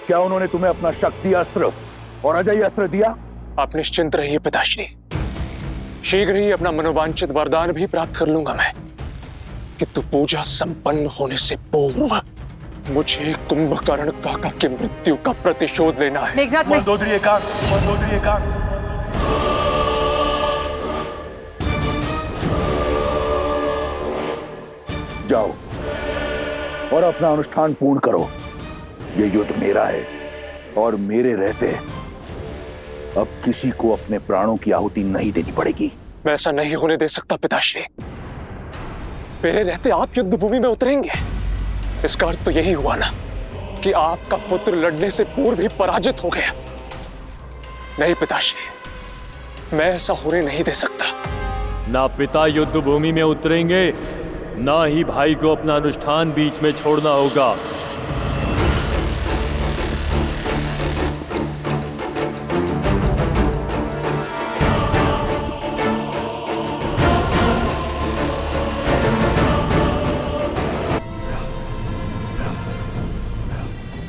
क्या उन्होंने तुम्हें अपना शक्ति अस्त्र और अजय अस्त्र दिया? आप निश्चिंत रहिए पिताश्री, शीघ्र ही अपना मनोवांछित वरदान भी प्राप्त कर लूंगा मैं। किंतु पूजा संपन्न होने से पूर्व मुझे कुंभकर्ण काका की मृत्यु का प्रतिशोध लेना है। मेघनाथ, मंदोदरी एकांत, मंदोदरी एकांत। जाओ और अपना अनुष्ठान पूर्ण करो। ये युद्ध मेरा है और मेरे रहते अब किसी को अपने प्राणों की आहुति नहीं देनी पड़ेगी। मैं ऐसा नहीं होने दे सकता पिताश्री। मेरे रहते आप युद्ध भूमि में उतरेंगे, इसका अर्थ तो यही हुआ ना कि आपका पुत्र लड़ने से पूर्व ही पराजित हो गया। नहीं पिताश्री, मैं ऐसा होने नहीं दे सकता। ना पिता युद्ध भूमि में उतरेंगे, ना ही भाई को अपना अनुष्ठान बीच में छोड़ना होगा।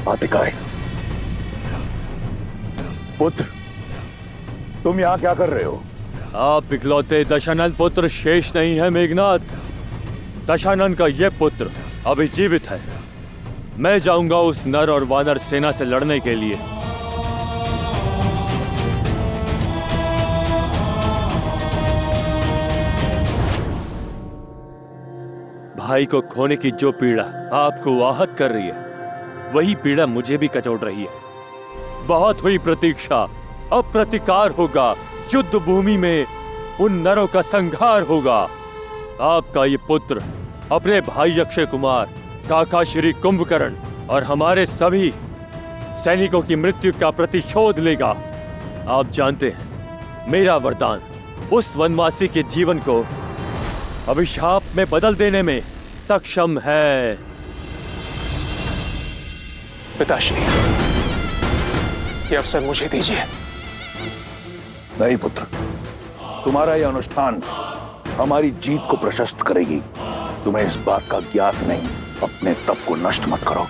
आतिकाय, पुत्र, तुम यहां क्या कर रहे हो? आप इकलौते दशानन पुत्र शेष नहीं है मेघनाथ। दशानन का यह पुत्र अभी जीवित है। मैं जाऊंगा उस नर और वानर सेना से लड़ने के लिए। भाई को खोने की जो पीड़ा आपको आहत कर रही है, वही पीड़ा मुझे भी कचोट रही है। बहुत हुई प्रतीक्षा, अब प्रतिकार होगा। युद्ध भूमि में उन नरों का संहार होगा। आपका ये पुत्र अपने भाई अक्षय कुमार, काका श्री कुंभकर्ण और हमारे सभी सैनिकों की मृत्यु का प्रतिशोध लेगा। आप जानते हैं, मेरा वरदान उस वनवासी के जीवन को अभिशाप में बदल देने में सक्षम है। पिताश्री, ये अवसर मुझे दीजिए। नहीं पुत्र, तुम्हारा यह अनुष्ठान हमारी जीत को प्रशस्त करेगी। तुम्हें इस बात का ज्ञात नहीं। अपने तप को नष्ट मत करो।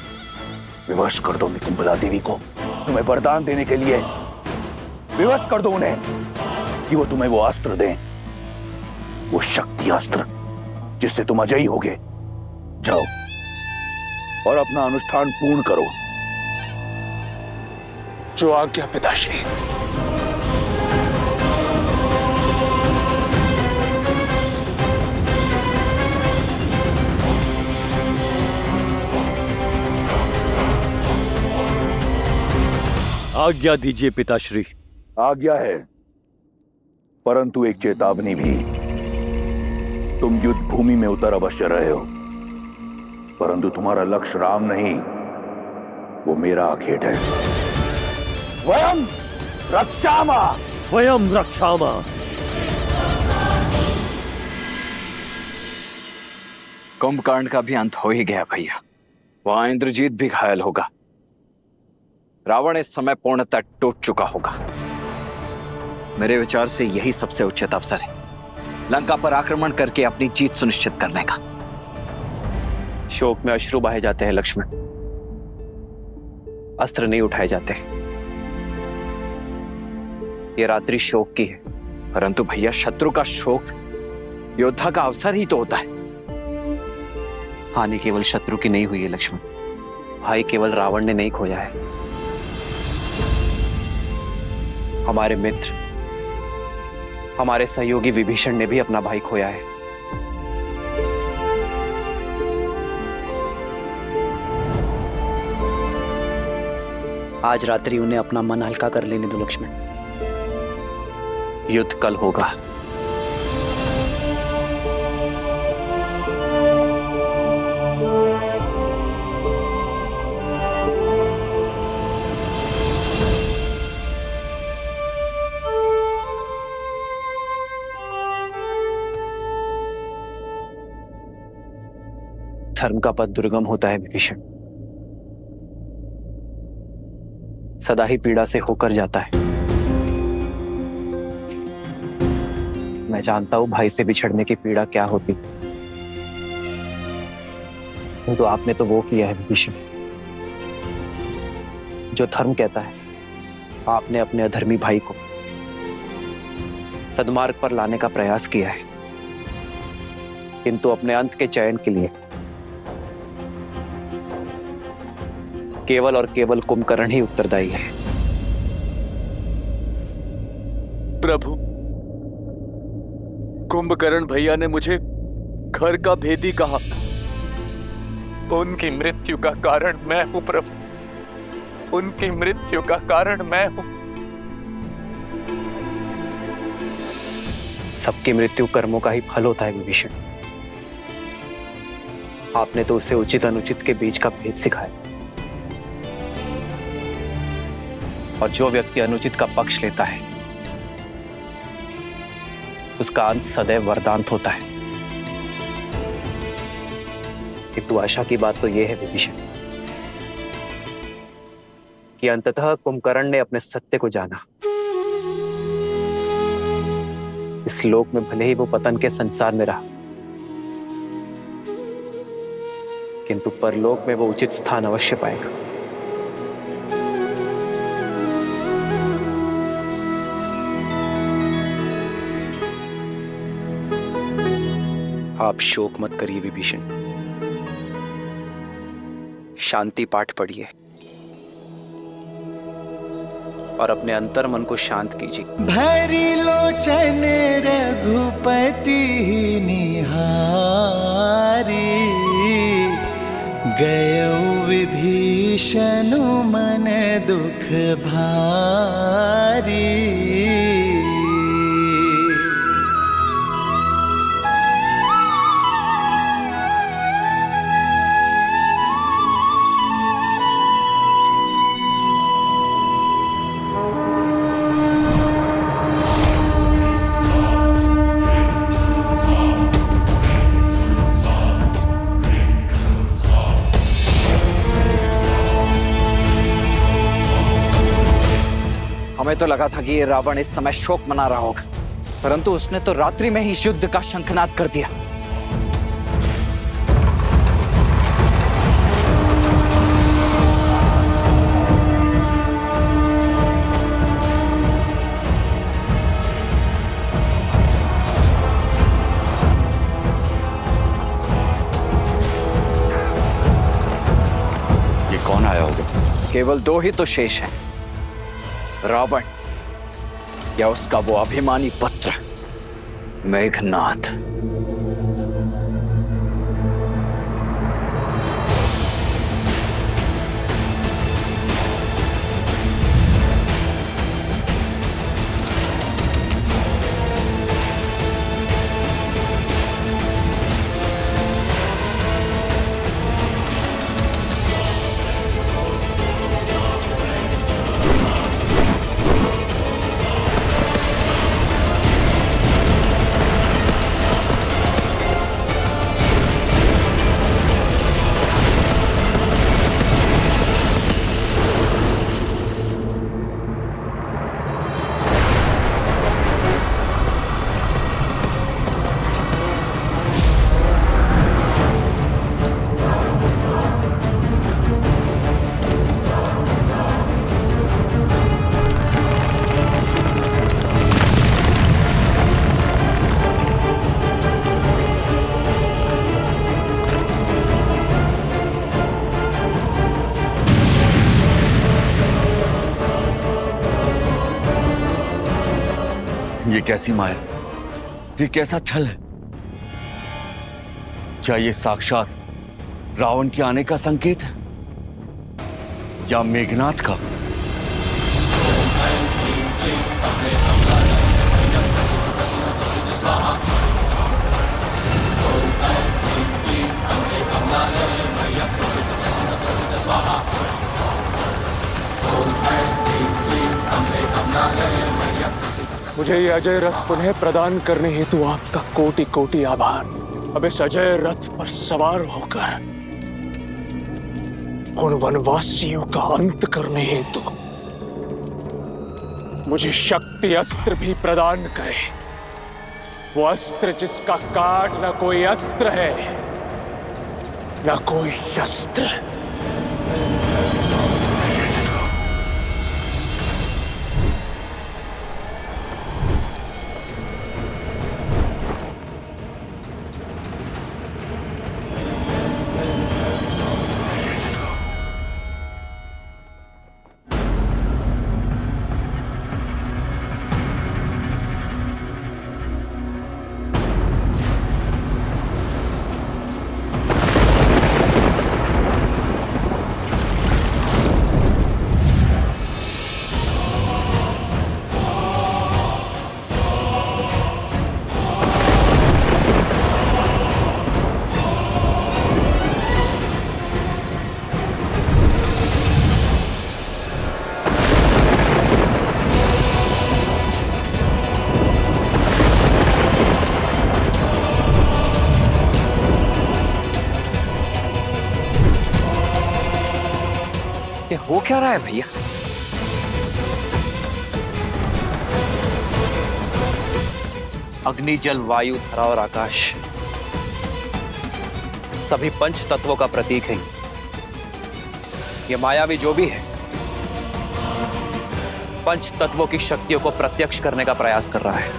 विवश कर दो निकुंभला देवी को तुम्हें वरदान देने के लिए। विवश कर दो उन्हें कि वो तुम्हें वो अस्त्र दें, वो शक्ति अस्त्र जिससे तुम अजयी होगे। जाओ और अपना अनुष्ठान पूर्ण करो। जो आज्ञा पिताश्री। आज्ञा दीजिए पिताश्री। आज्ञा है, परंतु एक चेतावनी भी। तुम युद्ध भूमि में उतर अवश्य रहे हो, परंतु तुम्हारा लक्ष्य राम नहीं, वो मेरा आखेट है। स्वयं रक्षामा, स्वयं रक्षामा। कुंभकर्ण का भी अंत हो ही गया भैया। वहां इंद्रजीत भी घायल होगा। रावण इस समय पूर्णतः टूट चुका होगा। मेरे विचार से यही सबसे उचित अवसर है लंका पर आक्रमण करके अपनी जीत सुनिश्चित करने का। शोक में अश्रु बहाए जाते हैं लक्ष्मण, अस्त्र नहीं उठाए जाते। ये रात्रि शोक की है। परंतु भैया, शत्रु का शोक योद्धा का अवसर ही तो होता है। हानि केवल शत्रु की नहीं हुई है लक्ष्मण, भाई केवल रावण ने नहीं खोया है। हमारे मित्र, हमारे सहयोगी विभीषण ने भी अपना भाई खोया है। आज रात्रि उन्हें अपना मन हल्का कर लेने दो लक्ष्मण। युद्ध कल होगा। धर्म का पथ दुर्गम होता है विभीषण, सदा ही पीड़ा से होकर जाता है। मैं जानता हूं भाई से बिछड़ने की पीड़ा क्या होती, तो आपने तो वो किया है विभीषण। जो धर्म कहता है, आपने अपने अधर्मी भाई को सद्मार्ग पर लाने का प्रयास किया है, किंतु अपने अंत के चयन के लिए केवल और केवल कुंभकर्ण ही उत्तरदायी है। प्रभु, कुंभकर्ण भैया ने मुझे घर का भेदी कहा। उनकी मृत्यु का कारण मैं हूं प्रभु, उनकी मृत्यु का कारण मैं हूं। सबकी मृत्यु कर्मों का ही फल होता है विभीषण। आपने तो उसे उचित अनुचित के बीच का भेद सिखाया, और जो व्यक्ति अनुचित का पक्ष लेता है उसका अंत सदैव वरदांत होता है। किंतु आशा की बात तो यह है विभीषण कि अंततः कुंभकर्ण ने अपने सत्य को जाना। इस लोक में भले ही वो पतन के संसार में रहा, किंतु परलोक में वो उचित स्थान अवश्य पाएगा। आप शोक मत करिए विभीषण, शांति पाठ पढ़िए और अपने अंतर मन को शांत कीजिए। भरी लोचन रघुपति निहारी, गयो विभीषण मन दुख भारी। हमें तो लगा था कि ये रावण इस समय शोक मना रहा होगा, परंतु उसने तो रात्रि में ही इस युद्ध का शंखनाद कर दिया। ये कौन आया होगा? केवल दो ही तो शेष हैं, रावण या उसका वो अभिमानी पुत्र मेघनाद। ये कैसी माया, ये कैसा छल है? क्या ये साक्षात रावण के आने का संकेत है या मेघनाद का? मुझे ये अजय रथ पुनः प्रदान करने हेतु आपका कोटि कोटि आभार। अब इस अजय रथ पर सवार होकर उन वनवासियों का अंत करने हेतु मुझे शक्ति अस्त्र भी प्रदान करे। वो अस्त्र जिसका काट न कोई अस्त्र है न कोई शस्त्र। क्या रहा है भैया? अग्नि, जल, वायु, धरा और आकाश सभी पंच तत्वों का प्रतीक है। ये मायावी जो भी है पंच तत्वों की शक्तियों को प्रत्यक्ष करने का प्रयास कर रहा है।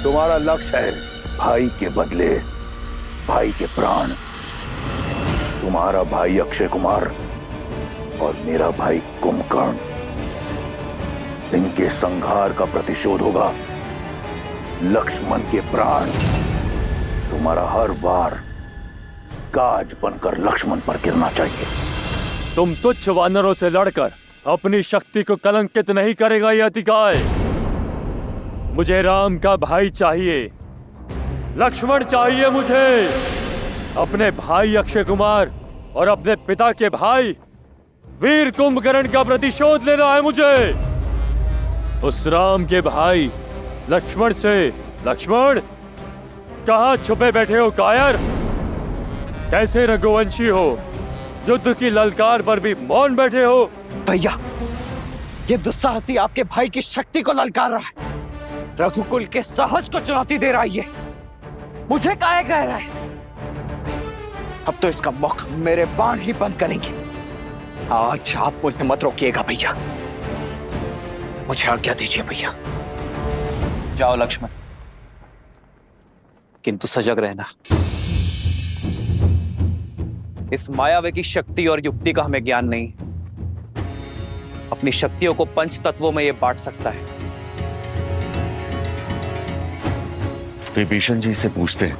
तुम्हारा लक्ष्य है भाई के बदले भाई के प्राण। तुम्हारा भाई अक्षय कुमार और मेरा भाई कुंभकर्ण, इनके संहार का प्रतिशोध होगा लक्ष्मण के प्राण। तुम्हारा हर वार काज बनकर लक्ष्मण पर गिरना चाहिए। तुम तुच्छ वानरों से लड़कर अपनी शक्ति को कलंकित नहीं करेगा यह अतिकाय। मुझे राम का भाई चाहिए, लक्ष्मण चाहिए मुझे। अपने भाई अक्षय कुमार और अपने पिता के भाई वीर कुंभकर्ण का प्रतिशोध लेना है मुझे। उस राम के भाई लक्ष्मण से। लक्ष्मण, कहां छुपे बैठे हो कायर? कैसे रघुवंशी हो, युद्ध की ललकार पर भी मौन बैठे हो? भैया, ये दुस्साहसी आपके भाई की शक्ति को ललकार रहा है, रघुकुल के साहस को चुनौती दे रहा है। ये मुझे काहे कह रहा है? अब तो इसका मुख मेरे बाण ही बंद करेंगे। आज आप मुझे मत रोकिएगा भैया, मुझे आज्ञा दीजिए भैया। जाओ लक्ष्मण, किंतु सजग रहना। इस मायावी की शक्ति और युक्ति का हमें ज्ञान नहीं। अपनी शक्तियों को पंच तत्वों में यह बांट सकता है। विभीषण जी से पूछते हैं,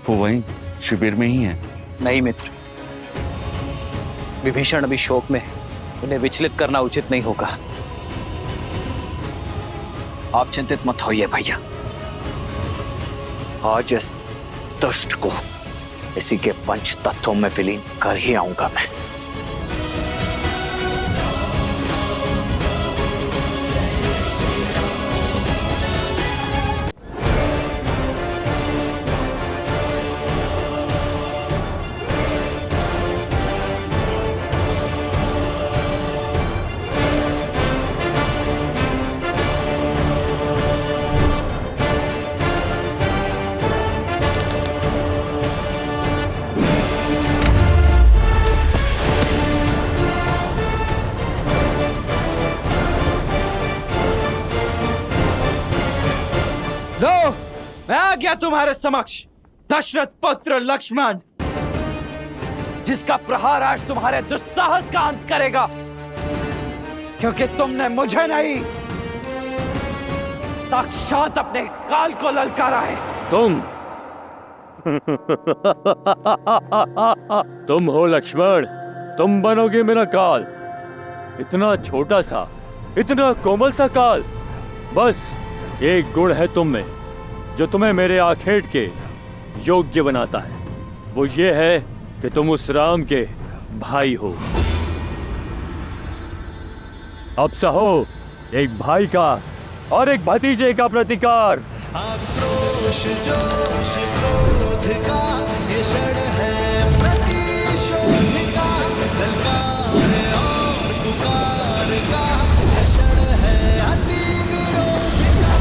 वो वहीं शिविर में ही है। नहीं मित्र, विभीषण अभी शोक में है, उन्हें विचलित करना उचित नहीं होगा। आप चिंतित मत होइए भैया, आज इस दुष्ट को इसी के पंच तत्वों में विलीन कर ही आऊंगा मैं। मैं आ गया तुम्हारे समक्ष, दशरथ पुत्र लक्ष्मण, जिसका प्रहार आज तुम्हारे दुस्साहस का अंत करेगा, क्योंकि तुमने मुझे नहीं साक्षात अपने काल को ललकारा है। तुम हो लक्ष्मण, तुम बनोगे मेरा काल। इतना छोटा सा, इतना कोमल सा काल। बस एक गुण है तुम में जो तुम्हें मेरे आखेट के योग्य बनाता है, वो ये है कि तुम उस राम के भाई हो। अब सहो, एक भाई का और एक भतीजे का प्रतिकार। आक्रोश जोश क्रोध का ये क्षण है प्रतिशोध का, ललकार और पुकार का ये क्षण है अति विरोध का।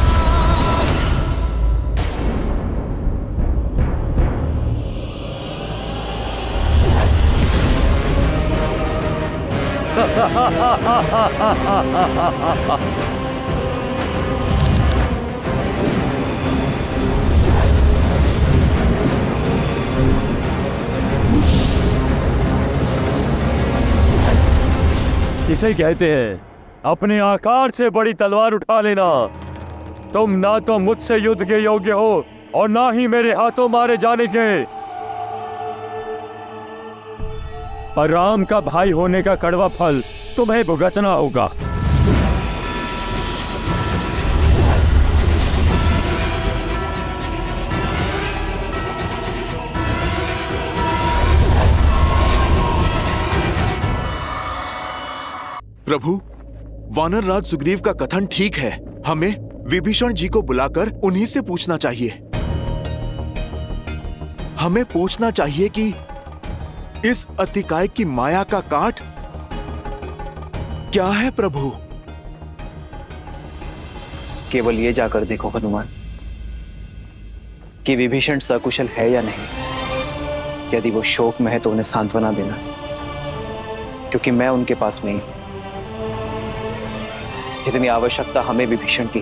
इसे कहते हैं अपने आकार से बड़ी तलवार उठा लेना। तुम ना तो मुझसे युद्ध के योग्य हो और ना ही मेरे हाथों मारे जाने के। पर राम का भाई होने का कड़वा फल तुम्हें भुगतना होगा। प्रभु, वानर राज सुग्रीव का कथन ठीक है। हमें विभीषण जी को बुलाकर उन्हीं से पूछना चाहिए। हमें पूछना चाहिए कि इस अतिकाय की माया का काट क्या है प्रभु? केवल ये जाकर देखो हनुमान कि विभीषण सकुशल है या नहीं। यदि वो शोक में है तो उन्हें सांत्वना देना, क्योंकि मैं उनके पास नहीं। जितनी आवश्यकता हमें विभीषण की,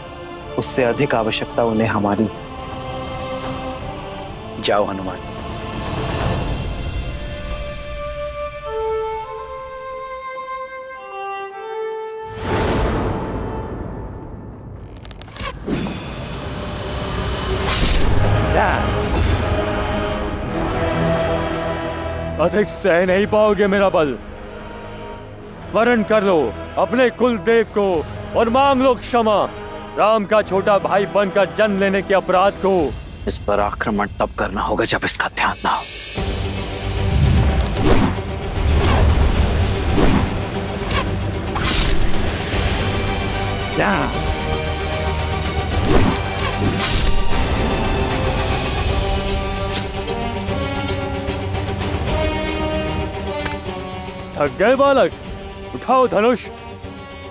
उससे अधिक आवश्यकता उन्हें हमारी। जाओ हनुमान। अधिक सह नहीं पाओगे मेरा बल। स्मरण कर लो अपने कुल देव को और मांग लो क्षमा। राम का छोटा भाई बनकर जन्म लेने के अपराध को। इस पर आक्रमण तब करना होगा जब इसका ध्यान ना हो। थक गए बालक? उठाओ धनुष।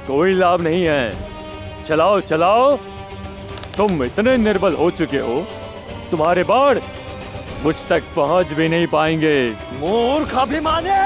कोई लाभ नहीं है। चलाओ चलाओ। तुम इतने निर्बल हो चुके हो, तुम्हारे बाण मुझ तक पहुंच भी नहीं पाएंगे। मूर्ख अभिमानी!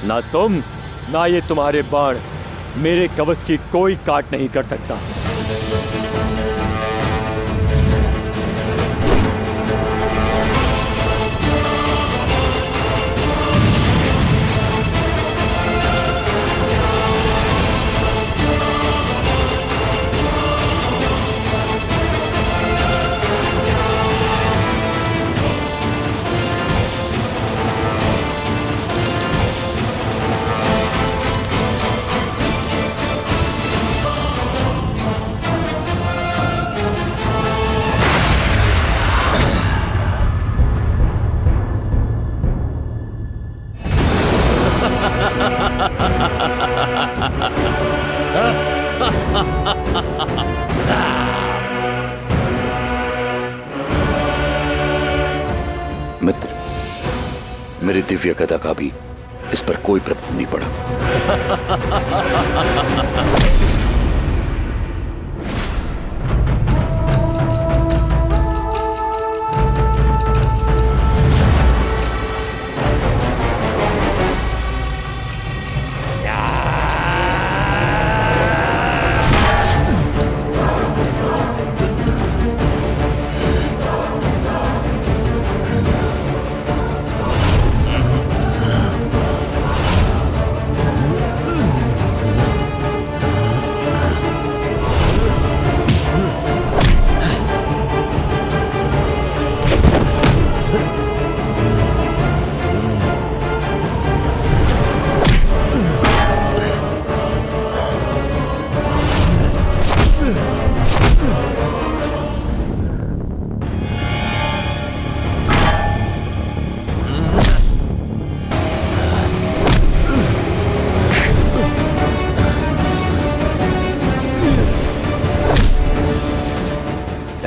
ना तुम ना ये तुम्हारे बाण मेरे कवच की कोई काट नहीं कर सकता। मित्र, मेरी दिव्य गदा का भी इस पर कोई प्रभाव नहीं पड़ा।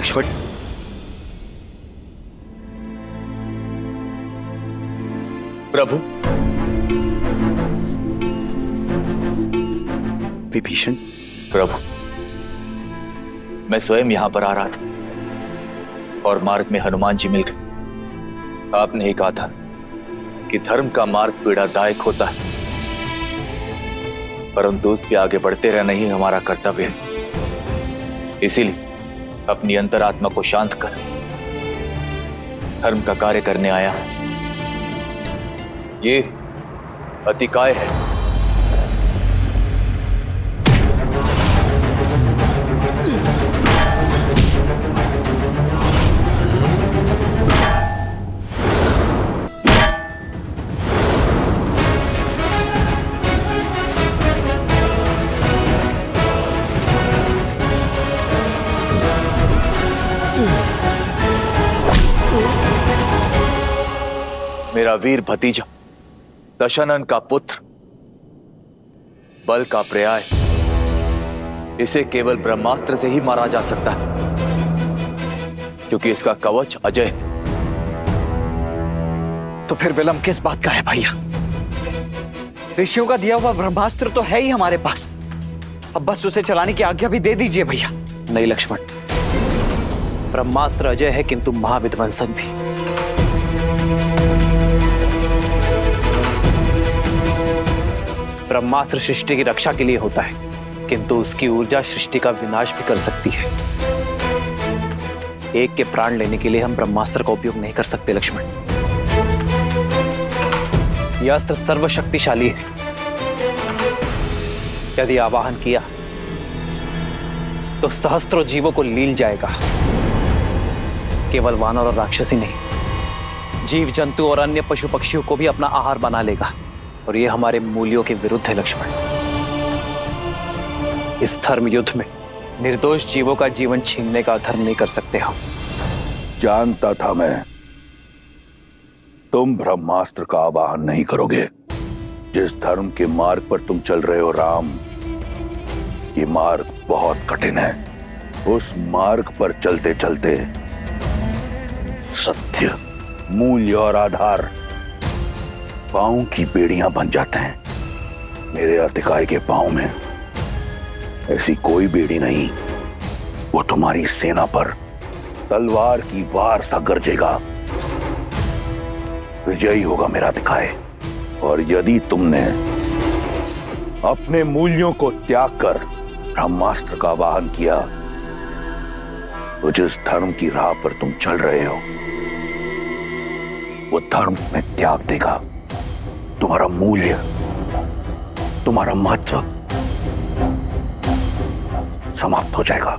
लक्ष्मण, प्रभु। विभीषण, प्रभु, मैं स्वयं यहां पर आ रहा था और मार्ग में हनुमान जी मिल गए। आपने ही कहा था कि धर्म का मार्ग पीड़ादायक होता है, परंतु उस पे आगे बढ़ते रहना ही हमारा कर्तव्य है। इसीलिए अपनी अंतरात्मा को शांत कर धर्म का कार्य करने आया। ये अतिकाय है। मेरा वीर भतीजा दशनन का पुत्र, बल का पर्याय, इसे केवल ब्रह्मास्त्र से ही मारा जा सकता है, क्योंकि इसका कवच अजय है। तो फिर विलंब किस बात का है भैया? ऋषियों का दिया हुआ ब्रह्मास्त्र तो है ही हमारे पास, अब बस उसे चलाने की आज्ञा भी दे दीजिए भैया। नहीं लक्ष्मण, ब्रह्मास्त्र अजय है किंतु महाविध्वंसक भी। ब्रह्मास्त्र सृष्टि की रक्षा के लिए होता है, किंतु उसकी ऊर्जा सृष्टि का विनाश भी कर सकती है। एक के प्राण लेने के लिए हम ब्रह्मास्त्र का उपयोग नहीं कर सकते लक्ष्मण। यह अस्त्र सर्वशक्तिशाली है। यदि आवाहन किया तो सहस्त्रों जीवों को लील जाएगा। केवल वानर और राक्षसी नहीं, जीव जंतु और अन्य पशु पक्षियों को भी अपना आहार बना लेगा, और यह हमारे मूल्यों के विरुद्ध है लक्ष्मण। इस धर्म युद्ध में निर्दोष जीवों का जीवन छीनने का अधर्म नहीं कर सकते हम। जानता था मैं तुम ब्रह्मास्त्र का आवाहन नहीं करोगे। जिस धर्म के मार्ग पर तुम चल रहे हो राम, ये मार्ग बहुत कठिन है। उस मार्ग पर चलते चलते सत्य, मूल्य और आधार पांव की बेड़ियां बन जाते हैं। मेरे अतिकाय के पांव में ऐसी कोई बेड़ी नहीं। वो तुम्हारी सेना पर तलवार की वार सा गरजेगा। विजयी होगा मेरा अतिकाय। और यदि तुमने अपने मूल्यों को त्याग कर ब्रह्मास्त्र का आवाहन किया, तो जिस धर्म की राह पर तुम चल रहे हो वो धर्म में त्याग देगा। तुम्हारा मूल्य, तुम्हारा महत्व समाप्त हो जाएगा।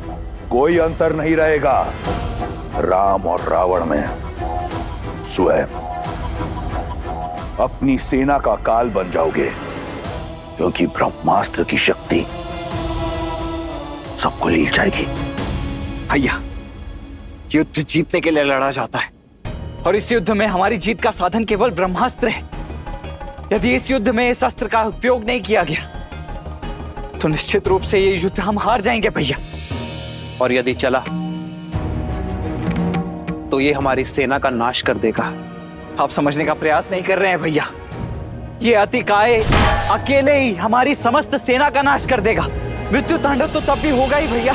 कोई अंतर नहीं रहेगा राम और रावण में। स्वयं अपनी सेना का काल बन जाओगे, क्योंकि ब्रह्मास्त्र की शक्ति सबको लील जाएगी। भैया, युद्ध जीतने के लिए लड़ा जाता है, और इस युद्ध में हमारी जीत का साधन केवल ब्रह्मास्त्र है। यदि इस युद्ध में इस अस्त्र का उपयोग नहीं किया गया, तो निश्चित रूप से ये युद्ध हम हार जाएंगे भैया। और यदि चला तो ये हमारी सेना का नाश कर देगा। आप समझने का प्रयास नहीं कर रहे हैं भैया। ये अतिकाय अकेले ही हमारी समस्त सेना का नाश कर देगा। मृत्यु तांडव तो तब भी होगा ही भैया।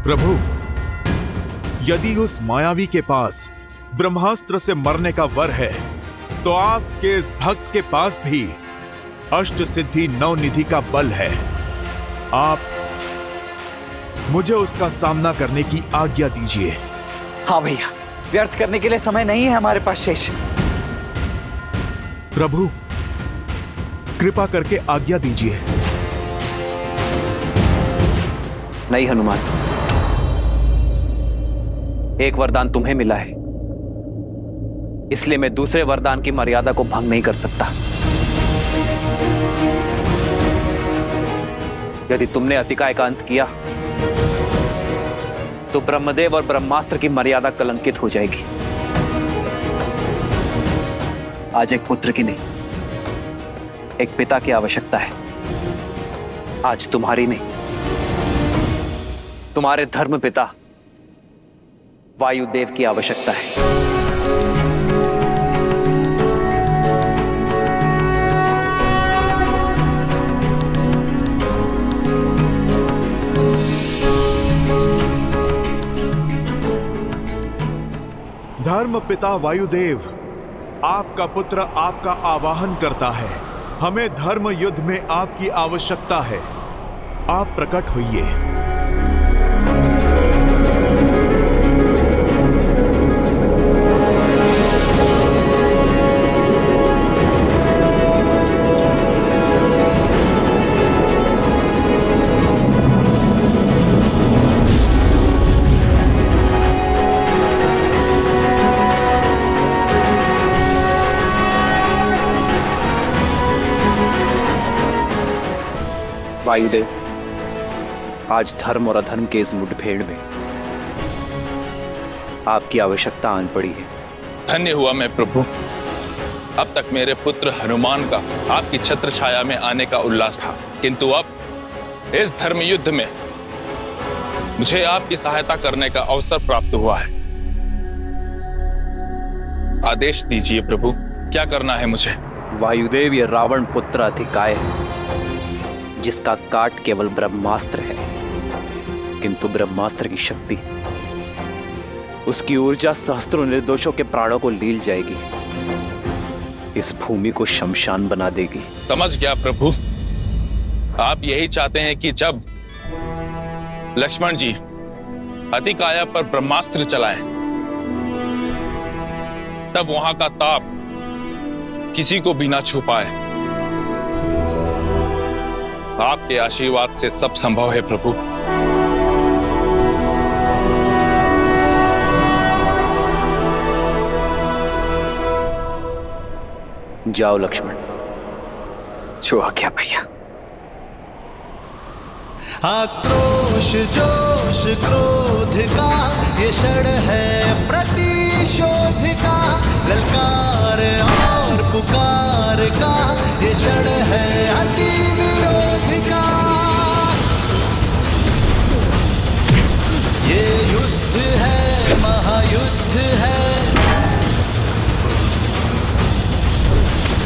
प्रभु, यदि उस मायावी के पास ब्रह्मास्त्र से मरने का वर है, तो आपके इस भक्त के पास भी अष्ट सिद्धि नवनिधि का बल है। आप मुझे उसका सामना करने की आज्ञा दीजिए। हाँ भैया, व्यर्थ करने के लिए समय नहीं है हमारे पास शेष। प्रभु, कृपा करके आज्ञा दीजिए। नहीं हनुमान, एक वरदान तुम्हें मिला है, इसलिए मैं दूसरे वरदान की मर्यादा को भंग नहीं कर सकता। यदि तुमने अति का एकांत किया तो ब्रह्मदेव और ब्रह्मास्त्र की मर्यादा कलंकित हो जाएगी। आज एक पुत्र की नहीं, एक पिता की आवश्यकता है। आज तुम्हारी नहीं, तुम्हारे धर्म पिता वायुदेव की आवश्यकता है। धर्म पिता वायुदेव, आपका पुत्र आपका आवाहन करता है। हमें धर्म युद्ध में आपकी आवश्यकता है। आप प्रकट होइए। वायुदेव, आज धर्म और अधर्म के इस मुठभेड़ में आपकी आवश्यकता आन पड़ी है। धन्य हुआ मैं प्रभु। अब तक मेरे पुत्र हनुमान का आपकी छत्र छाया में आने का उल्लास था, किंतु अब इस धर्म युद्ध में मुझे आपकी सहायता करने का अवसर प्राप्त हुआ है। आदेश दीजिए प्रभु, क्या करना है मुझे? वायुदेव, ये रावण पुत्र अतिकाय है, जिसका काट केवल ब्रह्मास्त्र है, किंतु ब्रह्मास्त्र की शक्ति, उसकी ऊर्जा सहस्त्रों निर्दोषों के प्राणों को लील जाएगी, इस भूमि को शमशान बना देगी। समझ गया प्रभु। आप यही चाहते हैं कि जब लक्ष्मण जी अतिकाया पर ब्रह्मास्त्र चलाएं, तब वहां का ताप किसी को भी ना छू पाए। आपके आशीर्वाद से सब संभव है प्रभु। जाओ लक्ष्मण। जो आज्ञा भैया। आक्रोश जोश क्रोध का ये क्षण है प्रतिशोध का, ललकार और पुकार का ये क्षण है अति विरोध का। ये युद्ध है, महायुद्ध है,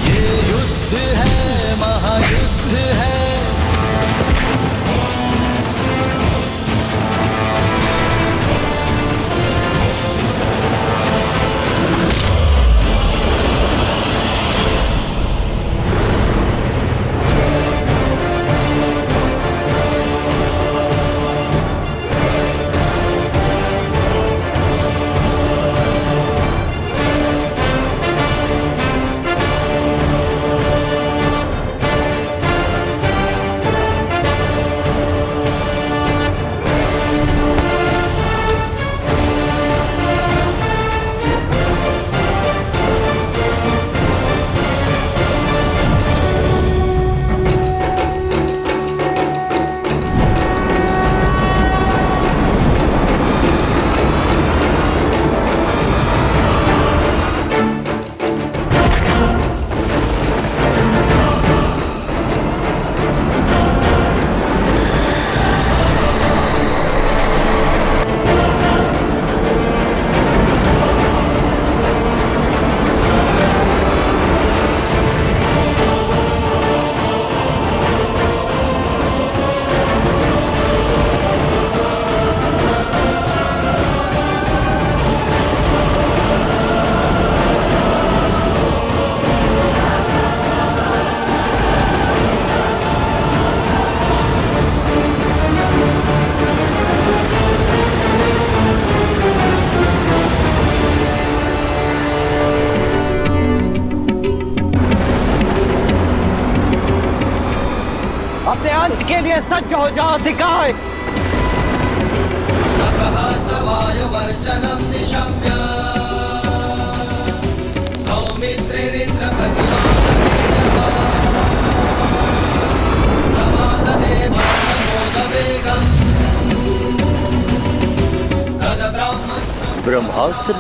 ये युद्ध है, महायुद्ध है। के लिए सज्ज हो जाओ अधिकार। वर्चनम निशम्य सौमित्रिरिंद्र प्रतिमा समाददे ब्रह्मास्त्र?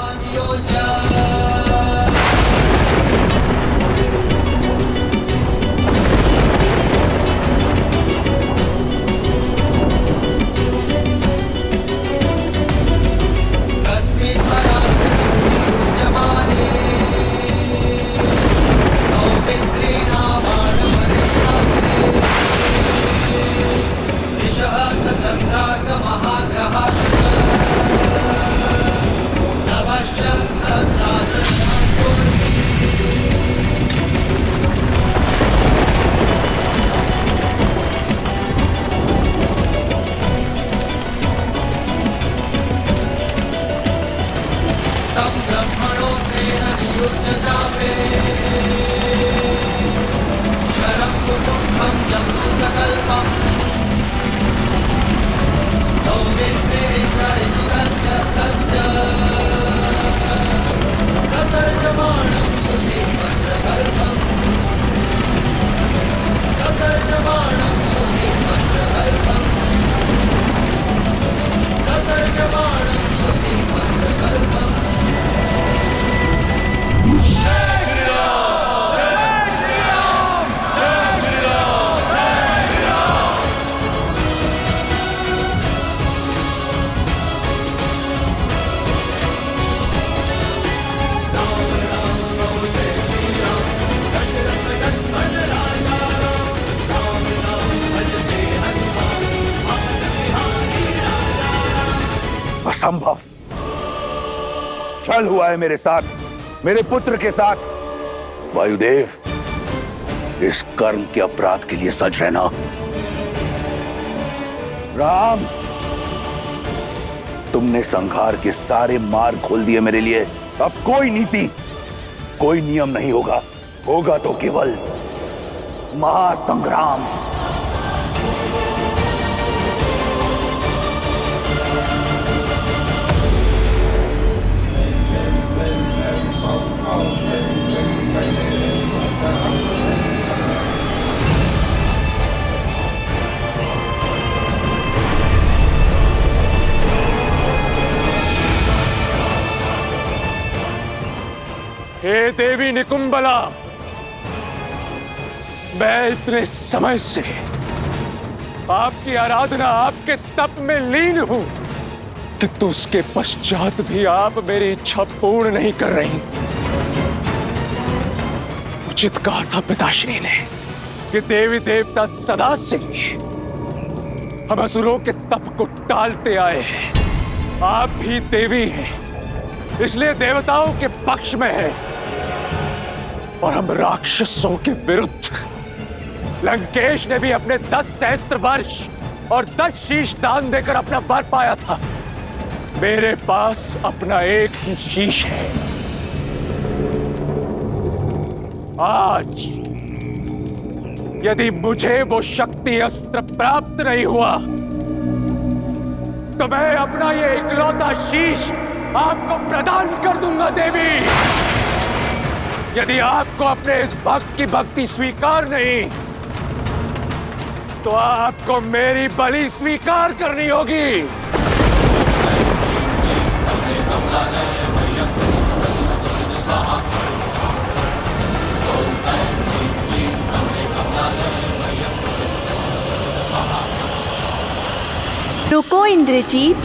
असंभव। छल हुआ है मेरे साथ, मेरे पुत्र के साथ। वायुदेव, इस कर्म के अपराध के लिए सज रहना। राम, तुमने संहार के सारे मार्ग खोल दिए मेरे लिए। अब कोई नीति, कोई नियम नहीं होगा, होगा तो केवल महासंग्राम। हे देवी निकुंबला, मैं इतने समय से आपकी आराधना, आपके तप में लीन हूं, किंतु उसके पश्चात भी आप मेरी इच्छा पूर्ण नहीं कर रही। उचित कहा था पिताश्री ने कि देवी देवता सदा से हम असुरों के तप को टालते आए हैं। आप भी देवी हैं, इसलिए देवताओं के पक्ष में है और हम राक्षसों के विरुद्ध। लंकेश ने भी अपने 10 सहस्त्र वर्ष और 10 शीश दान देकर अपना वर पाया था। मेरे पास अपना एक ही शीश है। आज यदि मुझे वो शक्ति अस्त्र प्राप्त नहीं हुआ तो मैं अपना ये इकलौता शीश आपको प्रदान कर दूंगा देवी। यदि आपको अपने इस भक्त की भक्ति स्वीकार नहीं तो आपको मेरी बलि स्वीकार करनी होगी। रुको इंद्रजीत,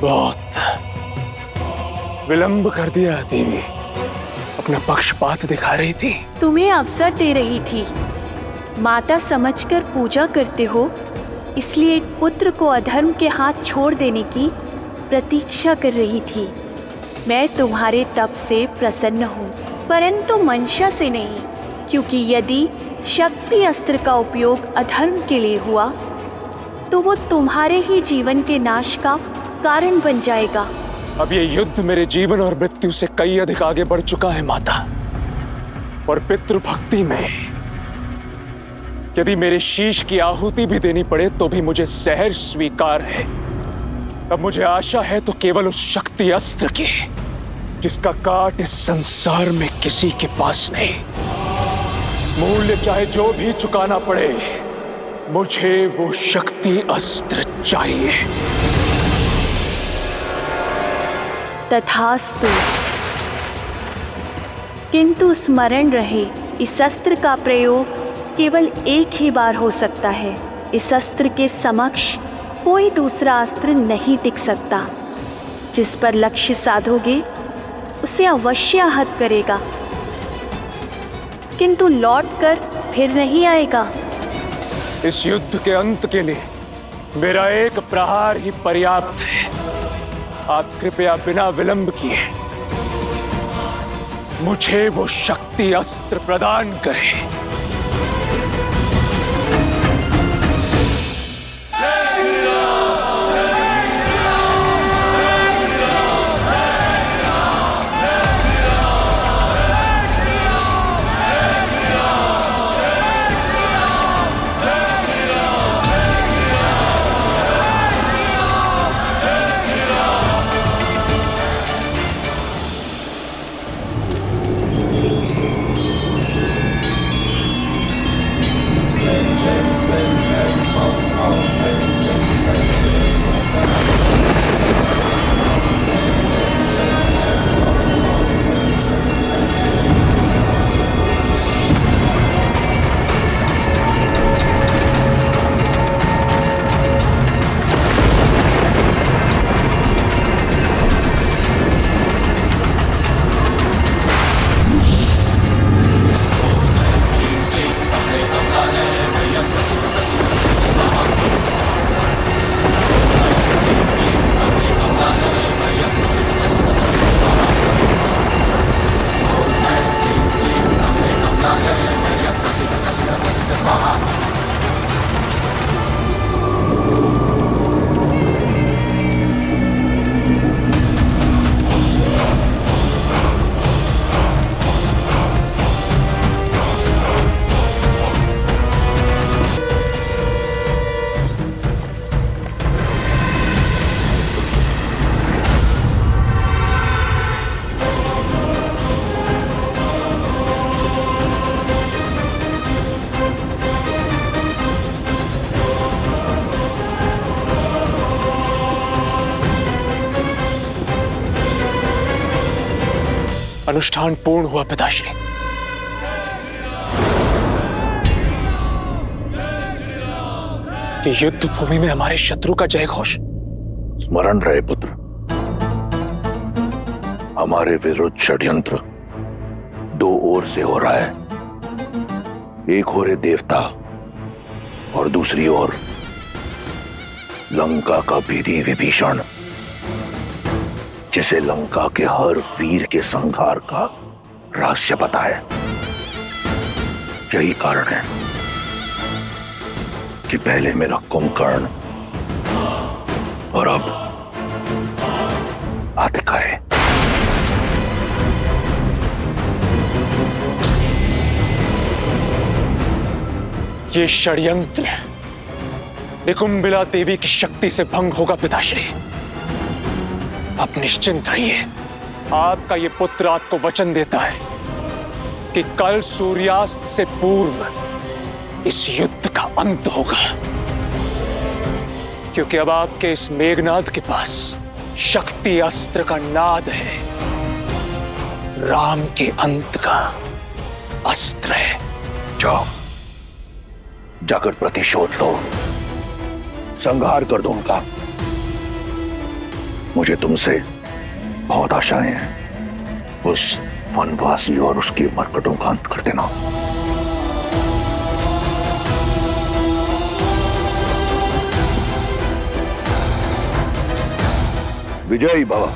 बहुत विलंब कर दिया देवी, अपना पक्षपात दिखा रही थी। तुम्हें अवसर दे रही थी। माता समझकर पूजा करते हो, इसलिए एक पुत्र को अधर्म के हाथ छोड़ देने की प्रतीक्षा कर रही थी। मैं तुम्हारे तप से प्रसन्न हूँ, परंतु मंशा से नहीं, क्योंकि यदि शक्ति अस्त्र का उपयोग अधर्म के लिए हुआ तो वो तुम्हारे ही जीवन के नाश का कारण बन जाएगा। अब ये युद्ध मेरे जीवन और मृत्यु से कई अधिक आगे बढ़ चुका है माता, और पितृभक्ति में यदि मेरे शीश की आहुति भी देनी पड़े तो भी मुझे सहर्ष स्वीकार है। अब मुझे आशा है तो केवल उस शक्ति अस्त्र की जिसका काट इस संसार में किसी के पास नहीं। मूल्य चाहे जो भी चुकाना पड़े, मुझे वो शक्ति अस्त्र चाहिए। तथास्तु। किंतु स्मरण रहे, इस अस्त्र का प्रयोग केवल एक ही बार हो सकता है। इस अस्त्र के समक्ष कोई दूसरा अस्त्र नहीं टिक सकता। जिस पर लक्ष्य साधोगे उसे अवश्य आहत करेगा, किंतु लौट कर फिर नहीं आएगा। इस युद्ध के अंत के लिए मेरा एक प्रहार ही पर्याप्त है। आप कृपया बिना विलंब किए मुझे वो शक्ति अस्त्र प्रदान करें। अनुष्ठान पूर्ण हुआ पिताश्री। कि युद्ध भूमि में हमारे शत्रु का जय घोष। स्मरण रहे पुत्र, हमारे विरुद्ध षड्यंत्र दो ओर से हो रहा है। एक हो रहे देवता और दूसरी ओर लंका का भीदी विभीषण, जिसे लंका के हर वीर के संहार का रहस्य पता है। यही कारण है कि पहले मेरा कुंभकर्ण और अब आतिका है। ये षड्यंत्र निकुंबिला देवी की शक्ति से भंग होगा पिताश्री। आप निश्चिंत रहिए। आपका ये पुत्र आपको वचन देता है कि कल सूर्यास्त से पूर्व इस युद्ध का अंत होगा, क्योंकि अब आपके इस मेघनाद के पास शक्ति अस्त्र का नाद है, राम के अंत का अस्त्र है। जाओ, जाकर प्रतिशोध लो, संहार कर दो उनका। मुझे तुमसे बहुत आशाएं हैं। उस वनवासी और उसके मरकटों का अंत कर देना। विजयी भव।